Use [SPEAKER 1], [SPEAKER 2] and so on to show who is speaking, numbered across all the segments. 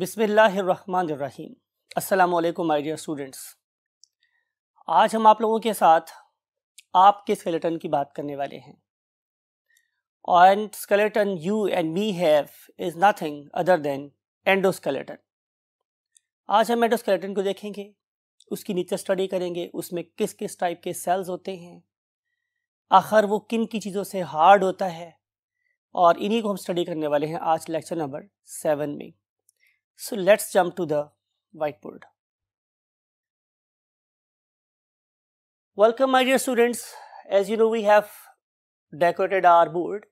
[SPEAKER 1] बिस्मिल्लाहिर्रहमानिर्रहीम। अस्सलाम वालेकुम माय डियर स्टूडेंट्स। आज हम आप लोगों के साथ आपके स्केलेटन की बात करने वाले हैं। And skeleton you and me have is nothing other than endoskeleton. आज हम एंडोस्केलेटन को देखेंगे, उसकी नीचे स्टडी करेंगे, उसमें किस किस टाइप के सेल्स होते हैं, आखिर वो किन की चीज़ों से हार्ड होता है, और इन्हीं को हम स्टडी करने वाले हैं आज लेक्चर नंबर 7 में। So let's jump to the whiteboard. Welcome my dear students. As you know we have decorated our board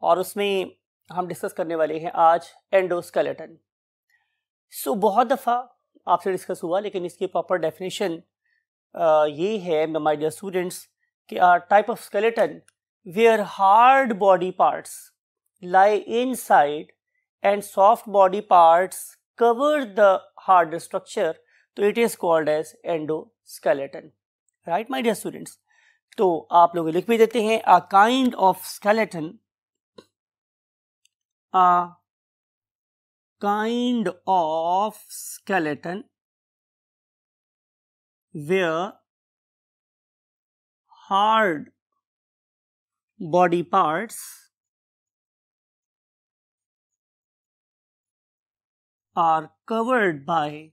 [SPEAKER 1] और उसमें हम डिस्कस करने वाले हैं आज एंडोस्केलेटन। So बहुत दफ़ा आपसे डिस्कस हुआ, लेकिन इसकी प्रॉपर डेफिनेशन ये है my dear students कि a type of skeleton where hard body parts lie inside and soft body parts cover the hard structure, तो it is called as endoskeleton. Right my dear students? तो आप लोग लिख भी देते हैं a kind of skeleton, a kind of skeleton where hard body parts are covered by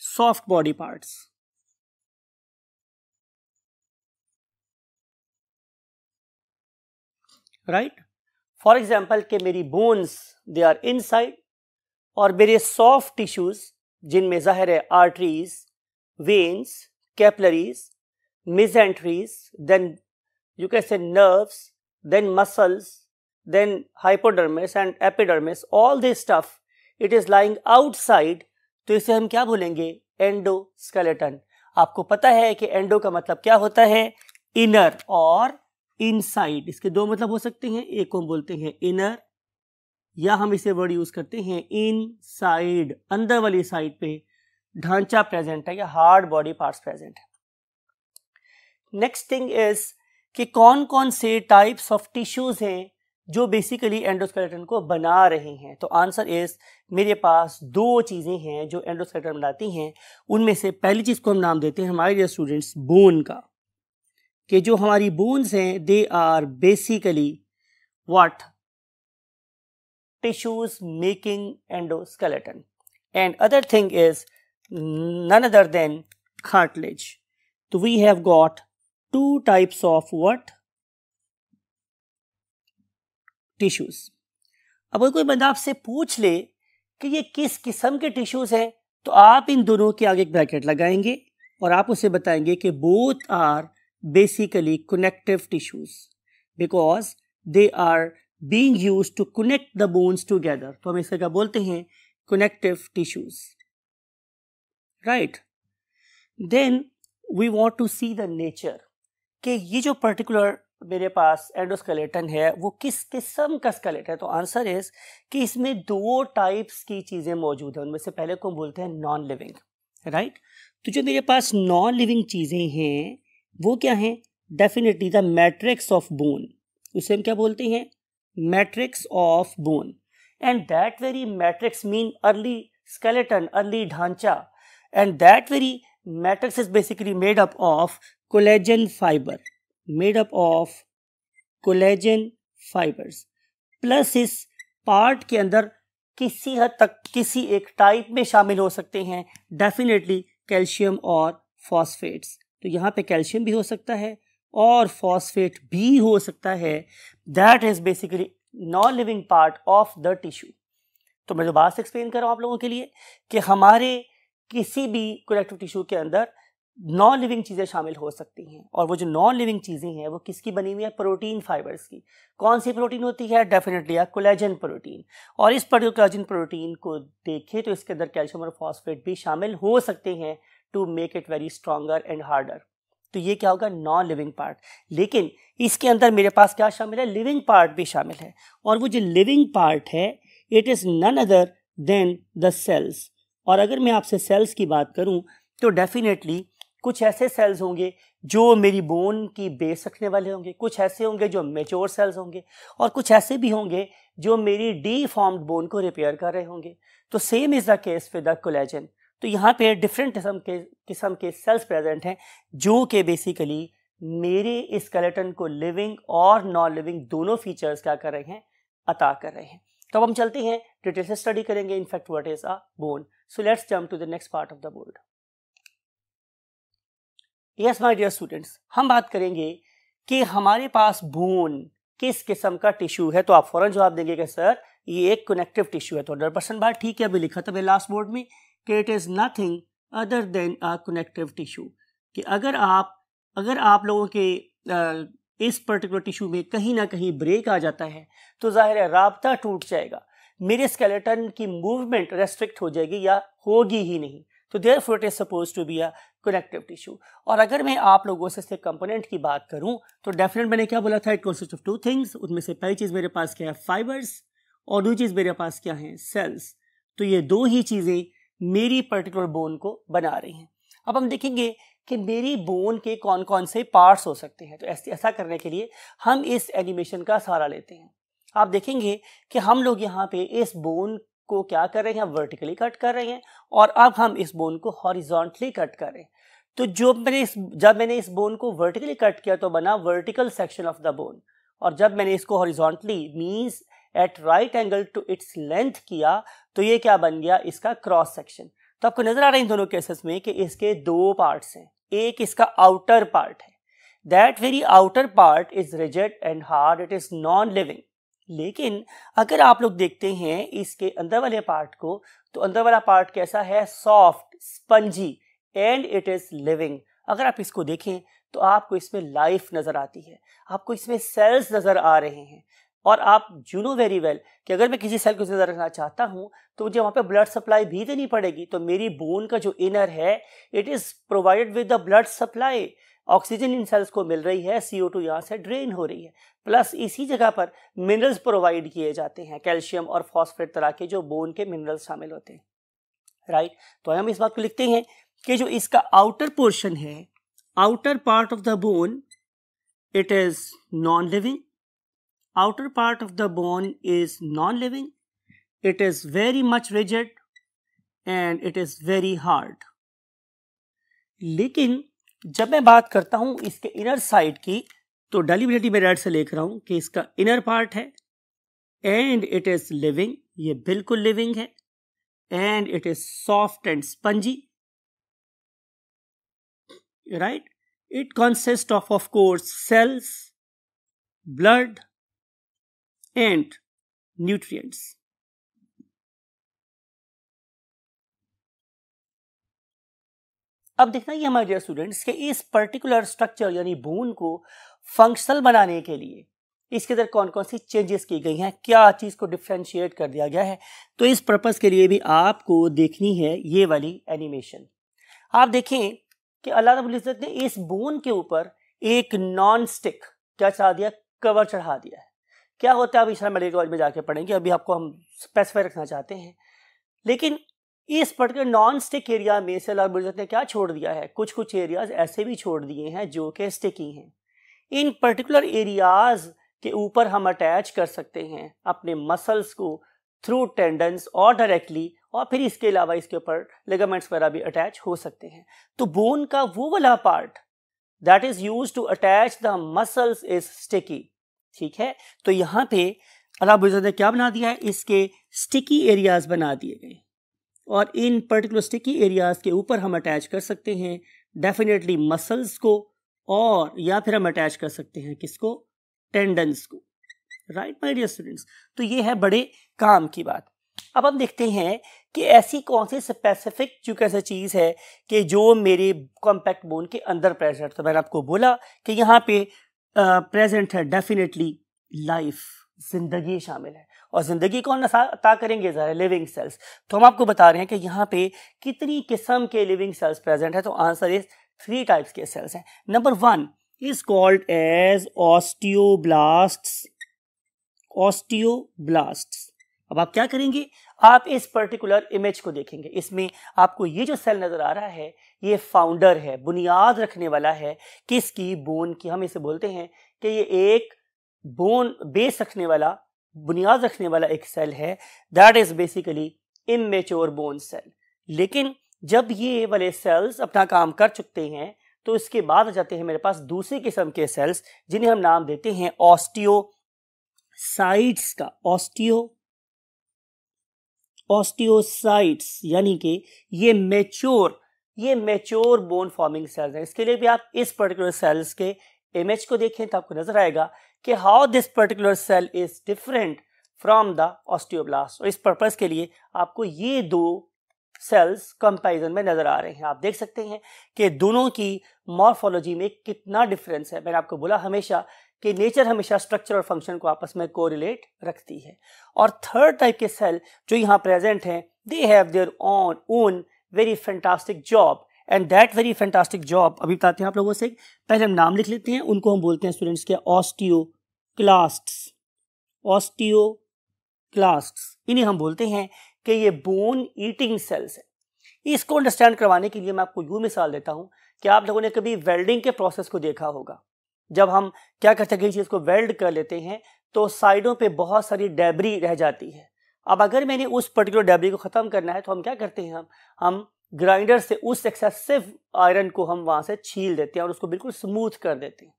[SPEAKER 1] soft body parts. Right? For example कि मेरी bones they are inside और मेरे soft tissues जिनमें ज़ाहिर है arteries, veins, capillaries, mesenteries, then you can say nerves, then muscles, then hypodermis and epidermis, all this stuff it is lying outside, तो इसे हम क्या बोलेंगे? एंडोस्केलेटन। आपको पता है कि एंडो का मतलब क्या होता है? इनर और इनसाइड। इसके दो मतलब हो सकते हैं, एक को हम बोलते हैं इनर या हम इसे वर्ड यूज करते हैं इनसाइड, अंदर वाली साइड पे ढांचा प्रेजेंट है या हार्ड बॉडी पार्ट्स प्रेजेंट है। नेक्स्ट थिंग इज कि कौन कौन से टाइप्स ऑफ टिश्यूज हैं जो बेसिकली एंडोस्केलेटन को बना रहे हैं। तो आंसर इज मेरे पास दो चीज़ें हैं जो एंडोस्केलेटन बनाती हैं। उनमें से पहली चीज़ को हम नाम देते हैं हमारे स्टूडेंट्स बोन का, कि जो हमारी बोन्स हैं they are basically what? Tissues making endoskeleton. And other thing is none other than cartilage. तो we have got two types of what? Tissues. अब अगर कोई बंदा आपसे पूछ ले कि ये किस किस्म के टिश्यूज हैं, तो आप इन दोनों के आगे एक ब्रैकेट लगाएंगे और आप उसे बताएंगे कि both are basically connective tissues because they are being used to connect the bones together. तो हम इसे क्या बोलते हैं? Connective tissues. Right. Then we want to see the nature कि ये जो पर्टिकुलर मेरे पास एंडोस्केलेटन है वो किस किस्म का स्केलेटन है। तो आंसर इज कि इसमें दो टाइप्स की चीज़ें मौजूद हैं। उनमें से पहले को हम बोलते हैं नॉन लिविंग। राइट। तो जो मेरे पास नॉन लिविंग चीज़ें हैं वो क्या हैं? Definitely the matrix of bone. उसे हम क्या बोलते हैं? Matrix of bone. And that very matrix mean early skeleton, early ढांचा। And that very matrix is basically made up of collagen fiber, made up of collagen fibers. Plus इस part के अंदर किसी हद तक किसी एक टाइप में शामिल हो सकते हैं डेफिनेटली कैल्शियम और फॉस्फेट्स। तो यहाँ पे कैल्शियम भी हो सकता है और फॉस्फेट भी हो सकता है। That is basically non living part of the tissue. तो मैं दोबारा से एक्सप्लेन कर रहा हूँ आप लोगों के लिए कि हमारे किसी भी कनेक्टिव टिश्यू के अंदर नॉन लिविंग चीज़ें शामिल हो सकती हैं, और वो जो नॉन लिविंग चीज़ें हैं वो किसकी बनी हुई है? प्रोटीन फाइबर्स की। कौन सी प्रोटीन होती है? Definitely collagen protein. और इस पर्टिकुलर कोलेजन प्रोटीन को देखें तो इसके अंदर कैल्शियम और फॉस्फेट भी शामिल हो सकते हैं to make it very stronger and harder. तो ये क्या होगा? Non living part. लेकिन इसके अंदर मेरे पास क्या शामिल है? लिविंग पार्ट भी शामिल है। और वो जो लिविंग पार्ट है it is none other than the cells. और अगर मैं आपसे सेल्स की बात करूं तो डेफिनेटली कुछ ऐसे सेल्स होंगे जो मेरी बोन की बेस रखने वाले होंगे, कुछ ऐसे होंगे जो मेच्योर सेल्स होंगे, और कुछ ऐसे भी होंगे जो मेरी डीफॉर्म्ड बोन को रिपेयर कर रहे होंगे। तो same is the case with the collagen. तो यहाँ पे डिफरेंट किस्म के सेल्स प्रेजेंट हैं जो कि बेसिकली मेरे स्केलेटन को लिविंग और नॉन लिविंग दोनों फीचर्स क्या कर रहे हैं, अता कर रहे हैं। तो अब हम चलते हैं डिटेल से स्टडी करेंगे in fact what is a bone. So let's jump to the next part of the board. Yes my dear students, हम बात करेंगे कि हमारे पास बोन किस किस्म का टिश्यू है। तो आप फौरन जवाब देंगे कि सर ये एक कनेक्टिव टिश्यू है। तो 100% बात ठीक है। अभी लिखा था मैं लास्ट बोर्ड में कि it is nothing other than a connective tissue, कि अगर आप लोगों के इस पर्टिकुलर टिश्यू में कहीं ना कहीं ब्रेक आ जाता है तो जाहिर है राब्ता टूट जाएगा, मेरे स्केलेटन की मूवमेंट रेस्ट्रिक्ट हो जाएगी या होगी ही नहीं। तो therefore it is suppose to be a connective tissue. और अगर मैं आप लोगों से इसके कंपोनेंट की बात करूं तो डेफिनेट मैंने क्या बोला था, इट कंसिस्ट ऑफ 2 थिंग्स। उनमें से पहली चीज मेरे पास क्या है, फाइबर्स, और दूसरी चीज मेरे पास क्या है, सेल्स। तो ये 2 ही चीजें मेरी पर्टिकुलर बोन को बना रही हैं। अब हम देखेंगे कि मेरी बोन के कौन कौन से पार्ट्स हो सकते हैं। तो ऐसा करने के लिए हम इस एनिमेशन का सहारा लेते हैं। आप देखेंगे कि हम लोग यहाँ पे इस बोन को क्या कर रहे हैं, वर्टिकली कट कर रहे हैं, और अब हम इस बोन को हॉरिजॉन्टली कट कर रहे हैं। तो जब मैंने इस बोन को वर्टिकली कट किया तो बना vertical section of the bone, और जब मैंने इसको horizontally means at right angle to its length किया तो ये क्या बन गया, इसका क्रॉस सेक्शन। तो आपको नजर आ रहा है इन दोनों केसेस में कि इसके 2 पार्ट्स हैं। एक इसका आउटर पार्ट है, that very outer part is rigid and hard, it is non living. लेकिन अगर आप लोग देखते हैं इसके अंदर वाले पार्ट को, तो अंदर वाला पार्ट कैसा है, soft, spongy, and it is living. अगर आप इसको देखें तो आपको इसमें लाइफ नजर आती है, आपको इसमें सेल्स नजर आ रहे हैं। और आप यू नो वेरी वेल कि अगर मैं किसी सेल को नजर रखना चाहता हूं तो मुझे वहां पे ब्लड सप्लाई भी देनी पड़ेगी। तो मेरी बोन का जो इनर है it is provided with the blood supply, oxygen in cells को मिल रही है, CO2 यहाँ से ड्रेन हो रही है, प्लस इसी जगह पर मिनरल्स प्रोवाइड किए जाते हैं, कैल्शियम और फॉस्फेट तरह के जो बोन के मिनरल्स शामिल होते हैं, राइट। तो हम इस बात को लिखते हैं कि जो इसका आउटर पोर्शन है, outer part of the bone, it is non living. outer part of the bone is non-living, it is very much rigid and it is very hard। लेकिन जब मैं बात करता हूं इसके इनर साइड की, तो डेलिबरेटली मैं रेड से लिख रहा हूं कि इसका इनर पार्ट है एंड इट इज लिविंग, ये बिल्कुल लिविंग है, and it is soft and spongy, right. It consist of course cells, blood and nutrients। अब देखना ये हमारे डियर स्टूडेंट्स कि इस पर्टिकुलर स्ट्रक्चर यानी बोन को फंक्शनल बनाने के लिए इसके अंदर कौन कौन सी चेंजेस की गई हैं, क्या चीज को डिफरेंशिएट कर दिया गया है। तो इस पर्पस के लिए भी आपको देखनी है ये वाली एनिमेशन। आप देखें कि अल्लाह रब्बुल इज्जत ने इस बोन के ऊपर एक नॉन स्टिक क्या चढ़ा दिया, कवर चढ़ा दिया है। क्या होता है अब इंशाल्लाह मेडिकल कॉलेज में जाके पढ़ेंगे, अभी आपको हम स्पेसिफाई रखना चाहते हैं। लेकिन इस पर्टिकुलर नॉन स्टिक एरिया में से अल्लाह ने क्या छोड़ दिया है, कुछ कुछ एरियाज ऐसे भी छोड़ दिए हैं जो कि स्टिकी हैं। इन पर्टिकुलर एरियाज के ऊपर हम अटैच कर सकते हैं अपने मसल्स को थ्रू टेंडन्स और डायरेक्टली, और फिर इसके अलावा इसके ऊपर लिगामेंट्स वगैरह भी अटैच हो सकते हैं। तो बोन का वो वाला part that is used to attach the muscles is sticky, ठीक है। तो यहाँ पे अल्लाह ने क्या बना दिया है, इसके स्टिकी एरियाज बना दिए गए, और इन पर्टिकुलर स्टिकी एरियाज के ऊपर हम अटैच कर सकते हैं डेफिनेटली मसल्स को, और या फिर हम अटैच कर सकते हैं किसको, टेंडन्स को, राइट माय डियर स्टूडेंट्स। तो ये है बड़े काम की बात। अब हम देखते हैं कि ऐसी कौन सी स्पेसिफिक जो कैसे चीज है कि जो मेरे कॉम्पैक्ट बोन के अंदर प्रेजेंट। तो मैंने आपको बोला कि यहाँ पे प्रेजेंट है डेफिनेटली लाइफ, जिंदगी शामिल है, और जिंदगी कौन अता करेंगे, ज़रा लिविंग सेल्स। तो हम आपको बता रहे हैं कि यहाँ पे कितनी किस्म के लिविंग सेल्स प्रेजेंट है। तो आंसर इज 3 टाइप्स के सेल्स हैं। Number 1 is called as osteoblasts. Osteoblasts. अब आप क्या करेंगे, आप इस पर्टिकुलर इमेज को देखेंगे, इसमें आपको ये जो सेल नजर आ रहा है ये फाउंडर है, बुनियाद रखने वाला है किसकी, बोन की। हम इसे बोलते हैं कि ये एक बोन बेस रखने वाला बुनियाद रखने वाला एक सेल है, that is basically immature bone cell. लेकिन जब ये वाले सेल्स अपना काम कर चुकते हैं तो इसके बाद आ जाते हैं मेरे पास दूसरी किस्म के सेल्स जिन्हें हम नाम देते हैं ऑस्टियोसाइट्स का। ऑस्टियोसाइट्स यानी कि ये मैच्योर बोन फॉर्मिंग सेल्स हैं। इसके लिए भी आप इस पर्टिकुलर सेल्स के इमेज को देखें तो आपको नजर आएगा कि how this particular cell is different from the osteoblast. और इस पर्पस के लिए आपको ये दो सेल्स कंपैरिजन में नजर आ रहे हैं। आप देख सकते हैं कि दोनों की मॉर्फोलॉजी में कितना डिफरेंस है। मैंने आपको बोला हमेशा कि नेचर हमेशा स्ट्रक्चर और फंक्शन को आपस में कोरिलेट रखती है। और थर्ड टाइप के सेल जो यहाँ प्रेजेंट हैं, they have their own very fantastic job, and that very fantastic job अभी बताते हैं आप लोगों से। पहले हम नाम लिख लेते हैं, उनको हम बोलते हैं स्टूडेंट्स के ऑस्टियोक्लास्ट्स। इन्हें हम बोलते हैं कि ये बोन ईटिंग सेल्स है। इसको अंडरस्टैंड करवाने के लिए मैं आपको यूं मिसाल देता हूं कि आप लोगों ने कभी वेल्डिंग के प्रोसेस को देखा होगा। जब हम क्या करते हैं, किसी चीज को वेल्ड कर लेते हैं तो साइडों पे बहुत सारी डेब्री रह जाती है। अब अगर मैंने उस पर्टिकुलर डेब्री को खत्म करना है तो हम क्या करते हैं, हम ग्राइंडर से उस एक्सेसिव आयरन को हम वहां से छील देते हैं और उसको बिल्कुल स्मूथ कर देते हैं।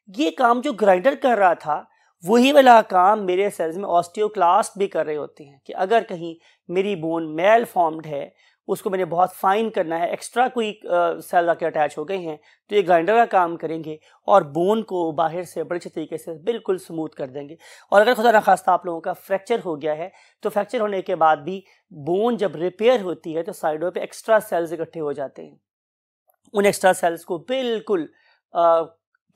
[SPEAKER 1] ये काम जो ग्राइंडर कर रहा था वही वाला काम मेरे सेल्स में ऑस्टियोक्लास्ट भी कर रहे होते हैं कि अगर कहीं मेरी बोन मेल फॉर्म्ड है, उसको मैंने बहुत फाइन करना है, एक्स्ट्रा कोई सेल आके अटैच हो गए हैं तो ये ग्राइंडर का काम करेंगे और बोन को बाहर से बड़े अच्छे तरीके से बिल्कुल स्मूथ कर देंगे। और अगर खुदा न खास्ता आप लोगों का फ्रैक्चर हो गया है तो फ्रैक्चर होने के बाद भी बोन जब रिपेयर होती है तो साइडों पे एक्स्ट्रा सेल्स इकट्ठे हो जाते हैं। उन एक्स्ट्रा सेल्स को बिल्कुल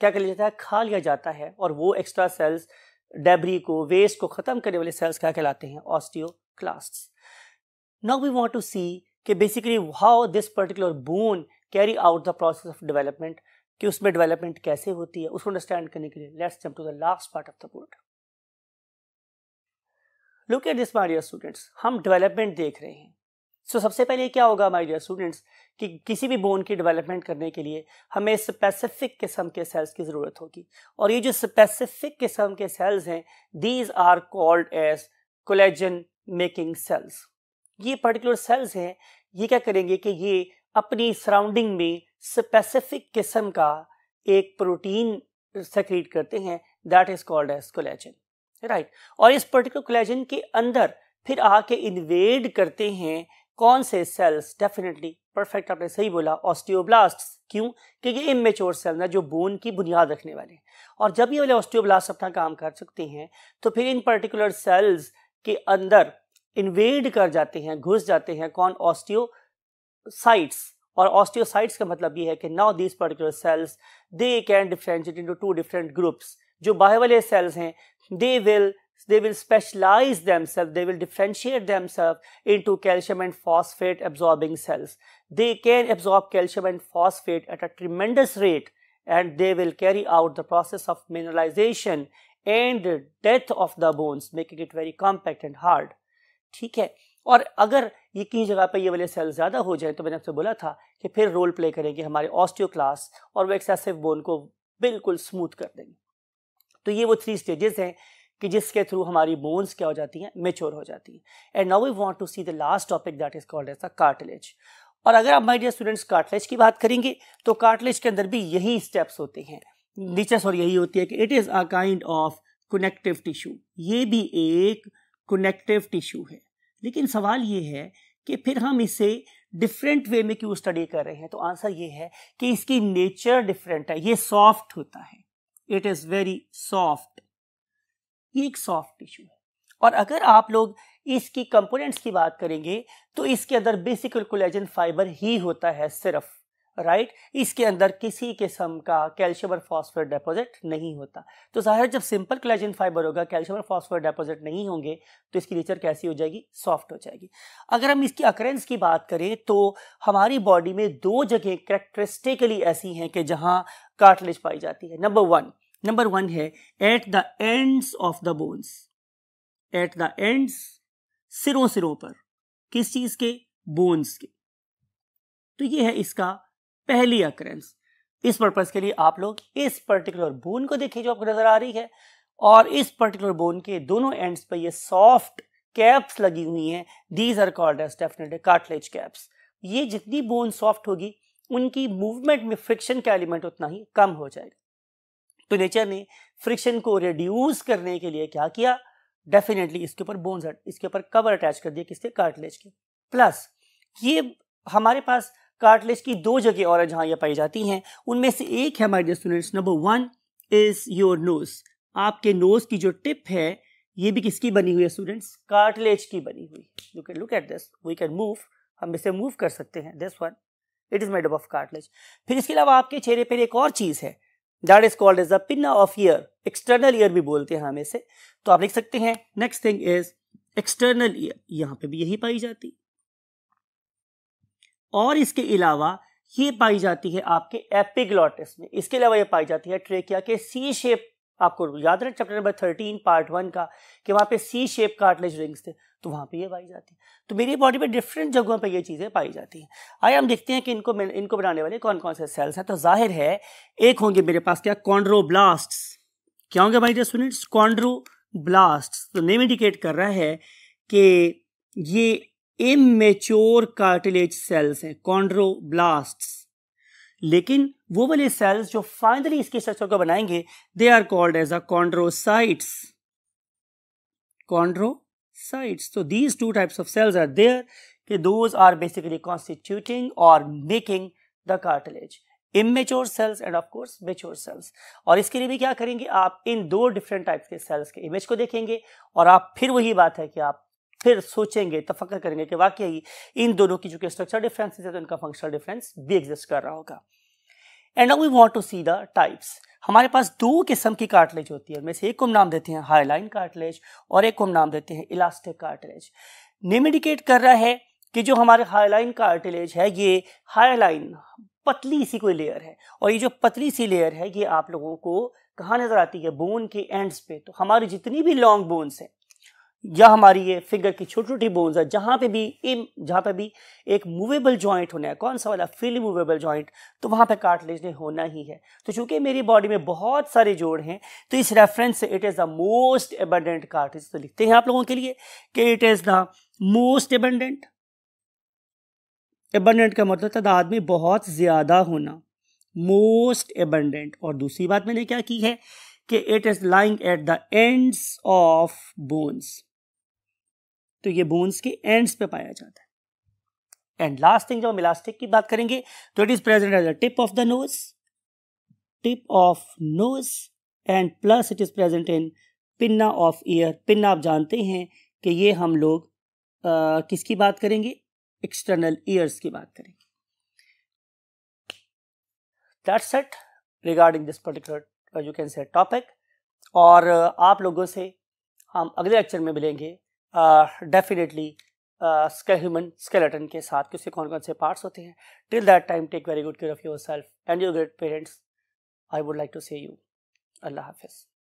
[SPEAKER 1] क्या कर लिया जाता है, खा लिया जाता है, और वो एक्स्ट्रा सेल्स डेब्री को, वेस्ट को खत्म करने वाले सेल्स क्या कहलाते हैं, osteoclasts. Now we want to see कि basically how this particular bone carry out the process of development, कि उसमें डेवलपमेंट कैसे होती है। उसको अंडरस्टैंड करने के लिए let's jump to the last part of the board. Look at this my dear students, हम डेवलपमेंट देख रहे हैं। सो सबसे पहले क्या होगा माय डियर स्टूडेंट्स कि किसी भी बोन की डेवलपमेंट करने के लिए हमें स्पेसिफिक किस्म के सेल्स की ज़रूरत होगी, और ये जो स्पेसिफिक किस्म के सेल्स हैं, these are called as collagen making cells. ये पर्टिकुलर सेल्स हैं, ये क्या करेंगे कि ये अपनी सराउंडिंग में स्पेसिफिक किस्म का एक प्रोटीन सेक्रेट करते हैं, that is called as collagen, right. और इस पर्टिकुलर कोलेजन के अंदर फिर आके इन्वेड करते हैं कौन से सेल्स, डेफिनेटली परफेक्ट, आपने सही बोला, ऑस्टियोब्लास्ट्स। क्यों? क्योंकि ये इमेच्योर सेल्स हैं जो बोन की बुनियाद रखने वाले हैं। और जब ये वाले ऑस्टियोब्लास्ट अपना काम कर सकते हैं तो फिर इन पर्टिकुलर सेल्स के अंदर इन्वेड कर जाते हैं, घुस जाते हैं कौन, ऑस्टियोसाइट्स। और ऑस्टियोसाइट्स का मतलब ये है कि now these particular cells they can differentiate into two different groups. जो बाहर वाले सेल्स हैं they will specialize themselves, they will differentiate themselves into calcium and phosphate absorbing cells. They can absorb calcium and phosphate at a tremendous rate, and they will carry out the process of mineralization and death of the bones, making it very compact and hard. ठीक है। और अगर ये किसी जगह पे ये वाले सेल ज्यादा हो जाए तो मैंने आपसे बोला था कि फिर रोल प्ले करेंगे हमारे ऑस्टियोक्लास्ट और वो एक्सेसिव बोन को बिल्कुल स्मूथ कर देंगे। तो ये वो 3 स्टेजेस हैं कि जिसके थ्रू हमारी बोन्स क्या हो जाती हैं, मेच्योर हो जाती हैं। And now we want to see the last topic that is called as the cartilage. और अगर आप माय डियर स्टूडेंट्स कार्टिलेज की बात करेंगे तो कार्टिलेज के अंदर भी यही स्टेप्स होते हैं, नीचे और यही होती है कि it is a kind of connective tissue. ये भी एक कनेक्टिव टिश्यू है। लेकिन सवाल ये है कि फिर हम इसे डिफरेंट वे में क्यों स्टडी कर रहे हैं, तो आंसर ये है कि इसकी नेचर डिफरेंट है। ये सॉफ्ट होता है, इट इज वेरी सॉफ्ट, ये एक सॉफ्ट टिश्यू है। और अगर आप लोग इसकी कंपोनेंट्स की बात करेंगे तो इसके अंदर बेसिक कोलेजन फाइबर ही होता है सिर्फ, राइट। इसके अंदर किसी किस्म का कैल्शियम और फॉस्फेट डिपॉजिट नहीं होता। तो जाहिर जब सिंपल कोलेजन फाइबर होगा, कैल्शियम और फॉस्फेट डिपॉजिट नहीं होंगे, तो इसकी नेचर कैसी हो जाएगी, सॉफ्ट हो जाएगी। अगर हम इसकी अकरेंस की बात करें तो हमारी बॉडी में 2 जगह कैरेक्टरिस्टिकली ऐसी हैं कि जहां कार्टिलेज पाई जाती है। नंबर वन है at the ends of the bones, at the ends, सिरों पर, किस चीज के, बोन्स के। तो ये है इसका पहली अकरेंस। इस पर्पस के लिए आप लोग इस पर्टिकुलर बोन को देखिए जो आपको नजर आ रही है, और इस पर्टिकुलर बोन के दोनों एंड्स पे ये सॉफ्ट कैप्स लगी हुई हैं, these are called as definitely cartilage caps. ये जितनी बोन सॉफ्ट होगी उनकी मूवमेंट में फ्रिक्शन का एलिमेंट उतना ही कम हो जाएगा। तो नेचर ने फ्रिक्शन को रिड्यूस करने के लिए क्या किया, डेफिनेटली इसके ऊपर बोन्स, इसके ऊपर कवर अटैच कर दिया, किसके, कार्टिलेज के। प्लस ये हमारे पास कार्टिलेज की दो जगह और है जहां ये पाई जाती हैं, उनमें से एक है my dear students, number 1 is your nose. आपके नोज की जो टिप है ये भी किसकी बनी हुई है स्टूडेंट्स, कार्टिलेज की बनी हुई। You can look at this, we can move, हम इसे मूव कर सकते हैं, this one it is made up of cartilage. फिर इसके अलावा आपके चेहरे पर एक और चीज है, that is called as the pinna of ear, external ear भी बोलते हैं हम इसे। तो आप लिख सकते हैं next thing is external ear, यहां पे भी यही पाई जाती। और इसके अलावा ये पाई जाती है आपके एपिग्लॉटिस में, इसके अलावा ये पाई जाती है ट्रेकिया के सी शेप, आपको याद रहे चैप्टर नंबर 13 पार्ट 1 का कि वहां पे सी शेप कार्टिलेज रिंग्स थे, तो वहां पे ये पाई जाती है। तो मेरी बॉडी पे डिफरेंट जगहों पे ये चीजें पाई जाती हैं। आइए हम देखते हैं कि इनको बनाने वाले कौन कौन से सेल्स हैं। तो जाहिर है एक होंगे मेरे पास क्या, कॉन्ड्रोब्लास्ट्स। क्या होंगे भाई डियर स्टूडेंट्स, कॉन्ड्रोब्लास्ट्स। तो नेम इंडिकेट कर रहा है कि ये इमेच्योर कार्टिलेज सेल्स हैं, कॉन्ड्रोब्लास्ट्स। लेकिन वो वाले सेल्स जो फाइनली इसके स्ट्रक्चर को बनाएंगे, they are called as a chondrocytes, chondrocytes. तो these two types of cells are there कि दोज आर बेसिकली कॉन्स्टिट्यूटिंग और making the cartilage, immature cells and of course mature cells. और इसके लिए भी क्या करेंगे, आप इन दो डिफरेंट टाइप्स के सेल्स के इमेज को देखेंगे और आप फिर वही बात है कि आप फिर सोचेंगे, तफक्कर करेंगे कि वाकई इन दोनों की जो स्ट्रक्चर डिफरेंसेस है तो इनका फंक्शनल डिफरेंस भी एग्जिस्ट कर रहा होगा। And now we want to see the types. हमारे पास दो किस्म की कार्टिलेज होती है, उनमें से एक को हम नाम देते हैं हाईलाइन कार्टिलेज और एक को हम नाम देते हैं इलास्टिक कार्टिलेज। नेम इंडिकेट कर रहा है कि जो हमारे हाईलाइन कार्टिलेज है, ये हाईलाइन पतली सी कोई लेयर है, और ये जो पतली सी लेयर है ये आप लोगों को कहाँ नजर आती है, बोन के एंड्स पे। तो हमारी जितनी भी लॉन्ग बोन्स है या हमारी ये फिंगर की छोटी छोटी बोन्स है, जहां पे भी एक मूवेबल जॉइंट होना है, कौन सा वाला, फ्रीली मूवेबल जॉइंट, तो वहां पे कार्टिलेज ने होना ही है। तो चूंकि मेरी बॉडी में बहुत सारे जोड़ हैं तो इस रेफरेंस से it is the most abundant cartilage. तो लिखते हैं आप लोगों के लिए कि it is the most abundant. Abundant का मतलब तादाद में बहुत ज्यादा होना, मोस्ट एबंडेंट। और दूसरी बात मैंने क्या की है कि it is lying at the ends of bones, तो ये बोन्स के एंड्स पे पाया जाता है। एंड लास्ट थिंग, जब हम इलास्टिक की बात करेंगे तो it is present at the tip of the nose, tip of nose, and plus it is present in pinna of year. Pinna आप जानते हैं कि ये हम लोग किसकी बात करेंगे, एक्सटर्नल ईयर्स की बात करेंगे। That's it regarding this particular you can say topic. और आप लोगों से हम अगले लेक्चर में मिलेंगे डेफिनेटली ह्यूमन स्केलेटन के साथ कि उसके कौन कौन से पार्ट्स होते हैं। Till that time take very good care of yourself and your great parents. I would like to say you Allah हाफिज़।